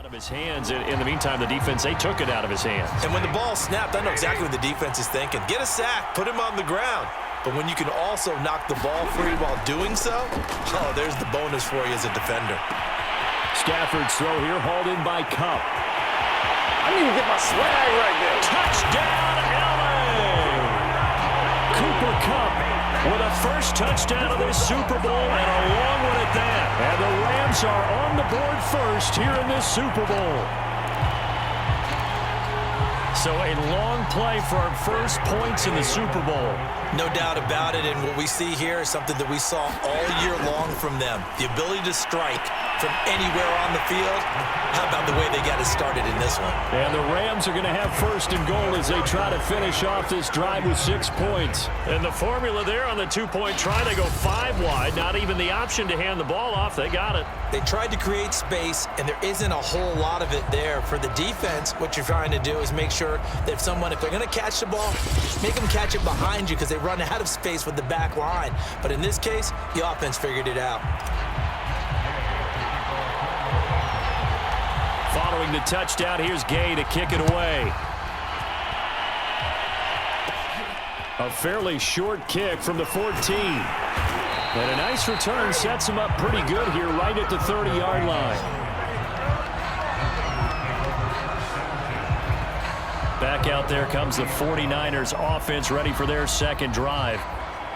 of his hands. In the meantime, the defense, they took it out of his hands. And when the ball snapped, I know exactly what the defense is thinking. Get a sack, put him on the ground. But when you can also knock the ball free while doing so, oh, there's the bonus for you as a defender. Stafford's throw here hauled in by Cup. I need to get my swag right there. Touchdown, LA! Cooper Kupp with a first touchdown of this Super Bowl and a long one at that. And the Rams are on the board first here in this Super Bowl. So a long play for our first points in the Super Bowl. No doubt about it, and what we see here is something that we saw all year long from them. The ability to strike from anywhere on the field. How about the way they got it started in this one? And the Rams are going to have first and goal as they try to finish off this drive with 6 points. And the formula there on the two-point try, they go 5 wide. Not even the option to hand the ball off. They got it. They tried to create space, and there isn't a whole lot of it there. For the defense, what you're trying to do is make sure that if they're going to catch the ball, make them catch it behind you because they run out of space with the back line. But in this case, the offense figured it out. Following the touchdown, here's Gay to kick it away. A fairly short kick from the 14. And a nice return sets him up pretty good here right at the 30-yard line. Back out there comes the 49ers offense ready for their second drive.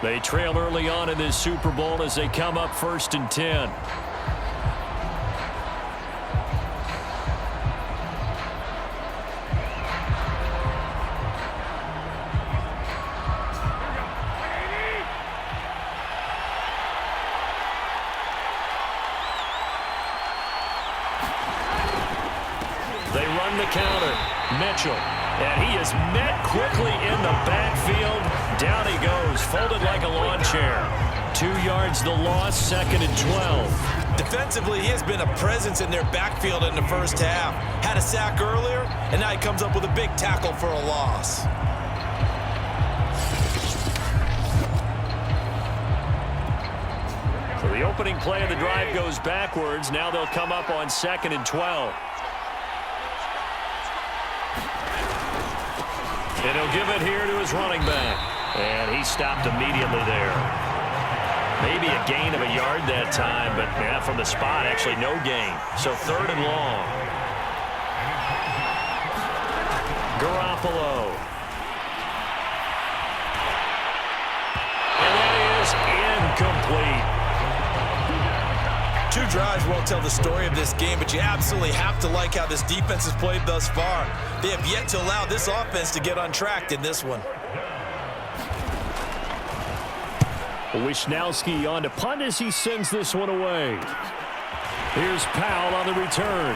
They trail early on in this Super Bowl as they come up 1st and 10. They run the counter. Mitchell. And he is met quickly in the backfield. Down he goes, folded like a lawn chair. 2 yards the loss, 2nd and 12. Defensively, he has been a presence in their backfield in the first half. Had a sack earlier, and now he comes up with a big tackle for a loss. So the opening play of the drive goes backwards. Now they'll come up on 2nd and 12. And he'll give it here to his running back. And he stopped immediately there. Maybe a gain of a yard that time, but yeah, from the spot, actually no gain. So 3rd and long. Garoppolo. And that is incomplete. 2 drives won't tell the story of this game, but you absolutely have to like how this defense has played thus far. They have yet to allow this offense to get untracked in this one. Wisnowski on to punt as he sends this one away. Here's Powell on the return.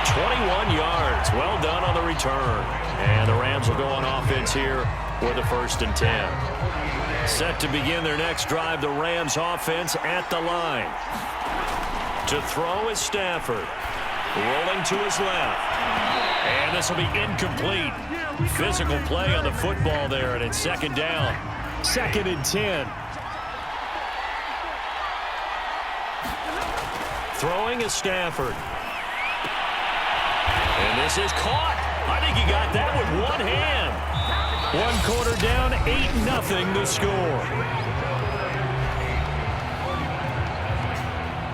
21 yards. Well done on the return. And the Rams will go on offense here with a 1st and 10. Set to begin their next drive, the Rams offense at the line. To throw is Stafford. Rolling to his left. And this will be incomplete. Physical play on the football there, and it's 2nd down. 2nd and 10. Throwing is Stafford. And this is caught. I think he got that with one hand. 1 quarter down, 8-0 the score.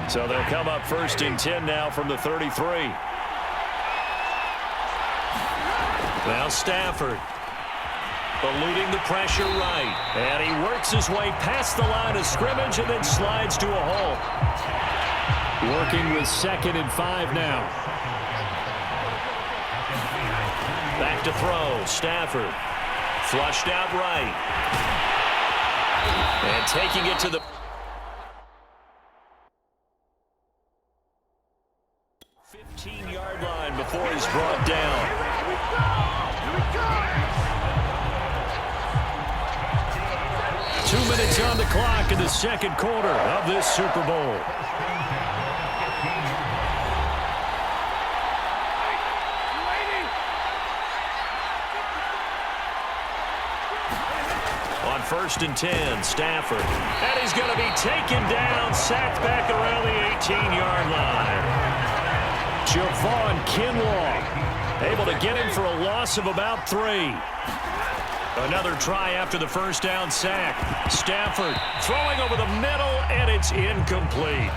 So they'll come up 1st and 10 now from the 33. Now Stafford eluding the pressure right. And he works his way past the line of scrimmage and then slides to a halt. Working with 2nd and 5 now. Back to throw. Stafford. Flushed out right. And taking it to the 15-yard line before he's brought down. 2 minutes on the clock in the 2nd quarter of this Super Bowl. On 1st and 10, Stafford. And he's going to be taken down, sacked back around the 15-yard line. Javon Kinlaw able to get him for a loss of about 3. Another try after the first down sack. Stafford throwing over the middle, and it's incomplete.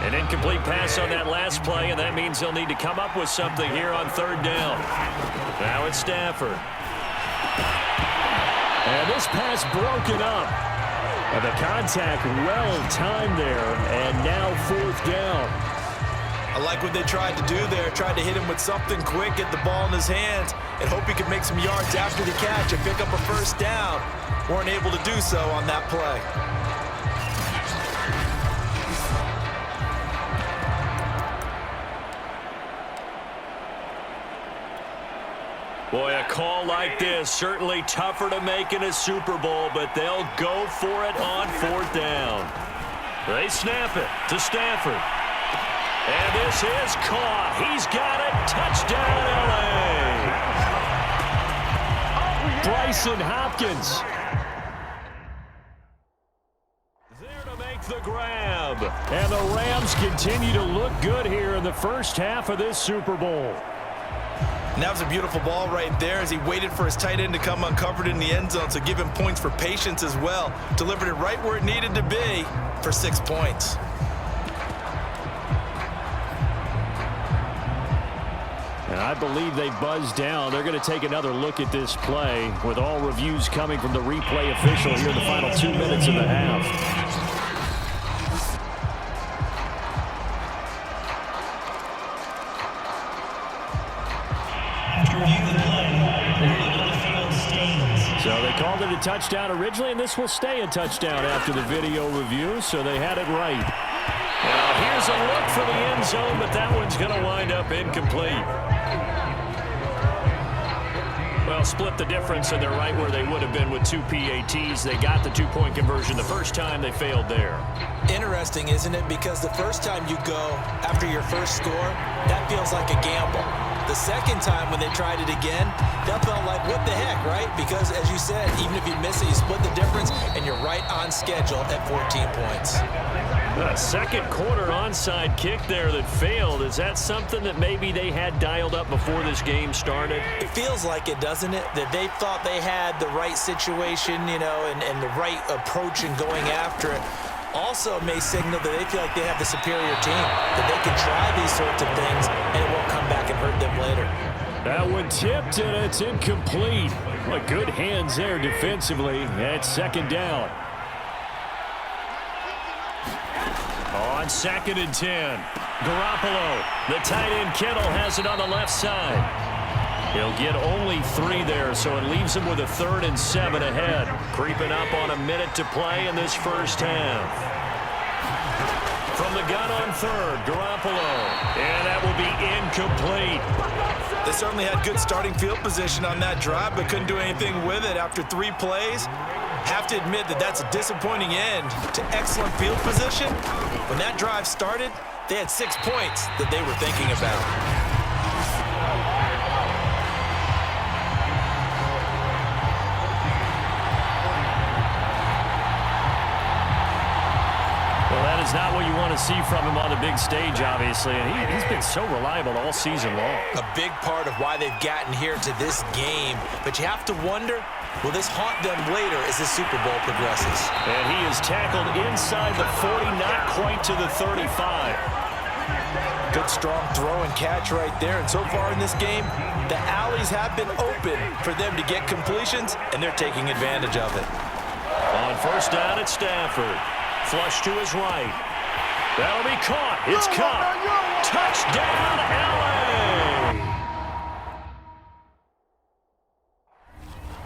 An incomplete pass on that last play, and that means they'll need to come up with something here on third down. Now it's Stafford. And this pass broken up. And the contact well timed there, and now fourth down. I like what they tried to do there. Tried to hit him with something quick, get the ball in his hands, and hope he could make some yards after the catch and pick up a first down. Weren't able to do so on that play. Boy, a call like this, certainly tougher to make in a Super Bowl, but they'll go for it on fourth down. They snap it to Stafford. And this is caught. He's got it. Touchdown, L.A. Bryson Hopkins. There to make the grab. And the Rams continue to look good here in the first half of this Super Bowl. And that was a beautiful ball right there as he waited for his tight end to come uncovered in the end zone, so give him points for patience as well. Delivered it right where it needed to be for 6 points. And I believe they buzzed down. They're going to take another look at this play with all reviews coming from the replay official here in the final 2 minutes of the half. So they called it a touchdown originally, and this will stay a touchdown after the video review, so they had it right. Now here's a look for the end zone, but that one's going to wind up incomplete. Well, split the difference, and they're right where they would have been with 2 PATs. They got the 2-point conversion the first time. They failed there. Interesting, isn't it? Because the first time you go after your first score, that feels like a gamble. The second time when they tried it again, that felt like, what the heck, right? Because, as you said, even if you miss it, you split the difference, and you're right on schedule at 14 points. A second quarter onside kick there that failed. Is that something that maybe they had dialed up before this game started? It feels like it, doesn't it? That they thought they had the right situation, you know, and the right approach in going after it. Also may signal that they feel like they have the superior team, that they can try these sorts of things, and it won't come back and hurt them later. That one tipped, and it's incomplete. Well, good hands there defensively at second down. On 2nd and 10, Garoppolo, the tight end Kittle has it on the left side. He'll get only 3 there, so it leaves him with a 3rd and 7 ahead. Creeping up on a minute to play in this first half. From the gun on 3rd, Garoppolo, and that will be incomplete. They certainly had good starting field position on that drive, but couldn't do anything with it after 3 plays. Have to admit that that's a disappointing end to excellent field position. When that drive started, they had 6 points that they were thinking about. That is not what you want to see from him on the big stage, obviously. And he's been so reliable all season long. A big part of why they've gotten here to this game. But you have to wonder, will this haunt them later as the Super Bowl progresses? And he is tackled inside the 40, not quite to the 35. Good strong throw and catch right there. And so far in this game, the alleys have been open for them to get completions, and they're taking advantage of it. On first down, it's Stafford. Flush to his right. That'll be caught. It's caught. Touchdown, L.A.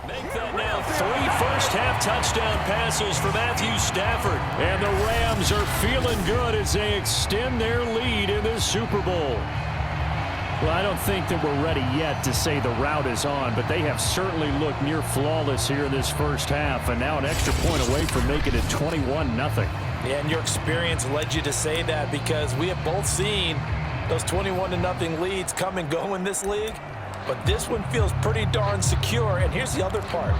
Make that now 3 first-half touchdown passes for Matthew Stafford. And the Rams are feeling good as they extend their lead in this Super Bowl. Well, I don't think that we're ready yet to say the route is on, but they have certainly looked near flawless here in this first half, and now an extra point away from making it 21-0. Yeah, and your experience led you to say that because we have both seen those 21-0 leads come and go in this league, but this one feels pretty darn secure, and here's the other part.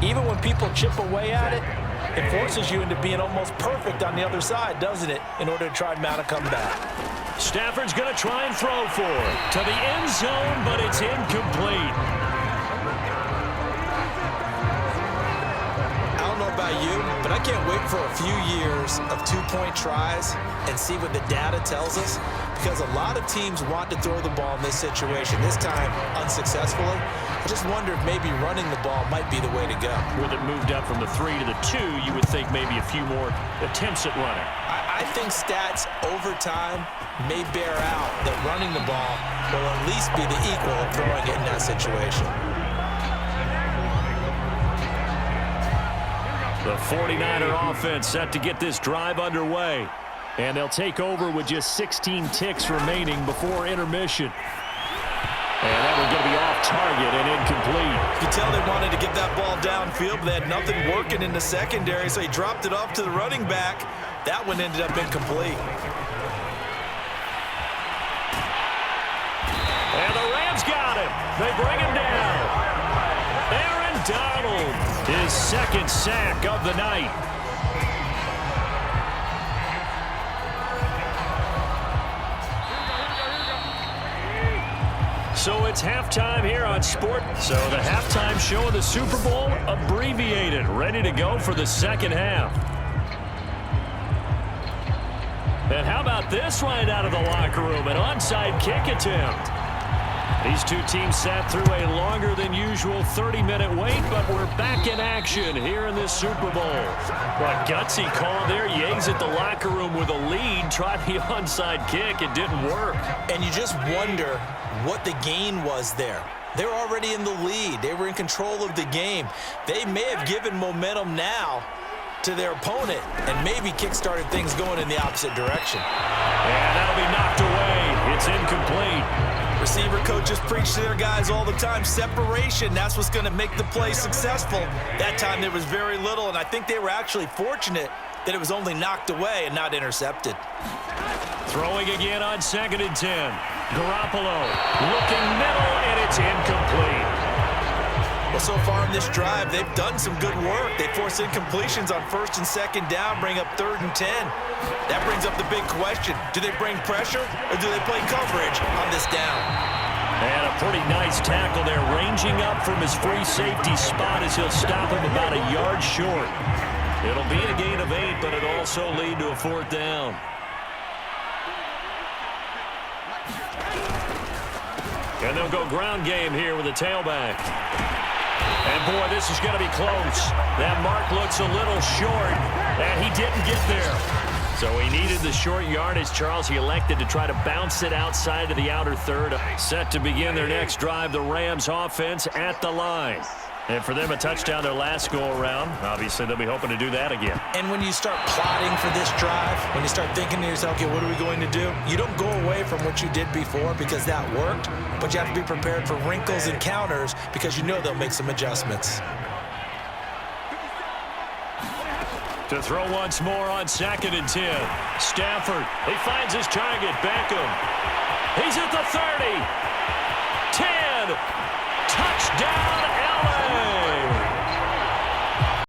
Even when people chip away at it, it forces you into being almost perfect on the other side, doesn't it, in order to try and mount a comeback. Stafford's going to try and throw for it to the end zone, but it's incomplete. I don't know about you, but I can't wait for a few years of two-point tries and see what the data tells us, because a lot of teams want to throw the ball in this situation, this time unsuccessfully. I just wonder if maybe running the ball might be the way to go. With it moved up from the 3 to the 2, you would think maybe a few more attempts at running. I think stats over time may bear out that running the ball will at least be the equal of throwing it in that situation. The 49er offense set to get this drive underway. And they'll take over with just 16 ticks remaining before intermission. And that one's going to be off target and incomplete. You can tell they wanted to get that ball downfield, but they had nothing working in the secondary, so he dropped it off to the running back. That one ended up incomplete. And the Rams got him. They bring him down. Aaron Donald, his second sack of the night. So it's halftime here on Sport. So the halftime show of the Super Bowl, abbreviated, ready to go for the second half. And how about this right out of the locker room? An onside kick attempt. These two teams sat through a longer than usual 30-minute wait, but we're back in action here in this Super Bowl. A gutsy call there. You exit the locker room with a lead. Try the onside kick. It didn't work. And you just wonder what the gain was there. They're already in the lead. They were in control of the game. They may have given momentum now to their opponent and maybe kick-started things going in the opposite direction. And that'll be knocked away. It's incomplete. Receiver coaches preach to their guys all the time. Separation, that's what's going to make the play successful. That time there was very little, and I think they were actually fortunate that it was only knocked away and not intercepted. Throwing again on 2nd and 10. Garoppolo looking middle, and it's incomplete. Well, so far in this drive, they've done some good work. They force incompletions on 1st and 2nd down, bring up 3rd and 10. That brings up the big question. Do they bring pressure, or do they play coverage on this down? And a pretty nice tackle there, ranging up from his free safety spot as he'll stop him about a yard short. It'll be a gain of 8, but it'll also lead to a 4th down. And they'll go ground game here with a tailback. And, boy, this is going to be close. That mark looks a little short, and he didn't get there. So he needed the short yardage, Charles. He elected to try to bounce it outside of the outer third. Set to begin their next drive, the Rams offense at the line. And for them, a touchdown their last go-around. Obviously, they'll be hoping to do that again. And when you start plotting for this drive, when you start thinking to yourself, okay, what are we going to do? You don't go away from what you did before because that worked, but you have to be prepared for wrinkles and counters because you know they'll make some adjustments. To throw once more on 2nd and 10. Stafford, he finds his target, Beckham. He's at the 30. 10. Touchdown, LA.